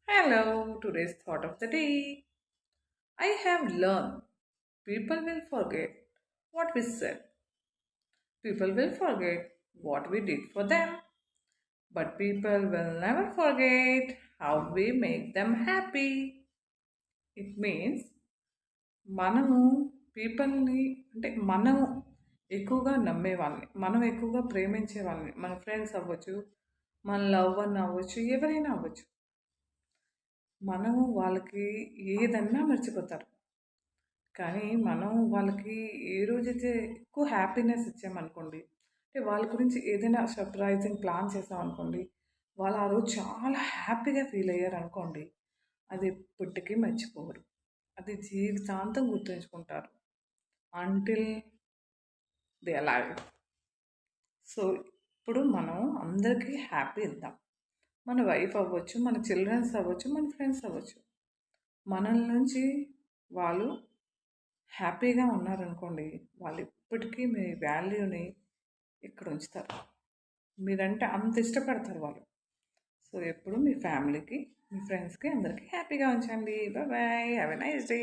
Hello, today's thought of the day. I have learned people will forget what we said. People will forget what we did for them. But people will never forget how we make them happy. It means మనము పీపుల్ని అంటే మనం ఎక్కువగా నమ్మే వాళ్ళని మనం ఎక్కువగా ప్రేమించే వాళ్ళని మన ఫ్రెండ్స్ అవ్వచ్చు మన లవ్ వన్ అవ్వచ్చు ఎవరైనా అవ్వచ్చు మనము వాళ్ళకి ఏదన్నా మర్చిపోతారు కానీ మనం వాళ్ళకి ఏ రోజైతే ఎక్కువ హ్యాపీనెస్ ఇచ్చామనుకోండి అంటే వాళ్ళ గురించి ఏదైనా సర్ప్రైజింగ్ ప్లాన్ చేసామనుకోండి వాళ్ళు ఆ రోజు చాలా హ్యాపీగా ఫీల్ అయ్యారు అనుకోండి అది ఎప్పటికీ మర్చిపోరు అది జీవితాంతం గుర్తుంచుకుంటారు అంటిల్ దే అలైవ్. సో ఇప్పుడు మనం అందరికీ హ్యాపీ ఇద్దాం. మన వైఫ్ అవ్వచ్చు, మన చిల్డ్రన్స్ అవ్వచ్చు, మన ఫ్రెండ్స్ అవ్వచ్చు. మనల నుంచి వాళ్ళు హ్యాపీగా ఉన్నారనుకోండి, వాళ్ళు ఇప్పటికీ మీ వాల్యూని ఇక్కడ ఉంచుతారు. మీరంటే అంత ఇష్టపడతారు వాళ్ళు. సో ఎప్పుడు మీ ఫ్యామిలీకి, మీ ఫ్రెండ్స్‌కి అందరికీ హ్యాపీగా ఉంచండి. Bye bye. Have a nice day.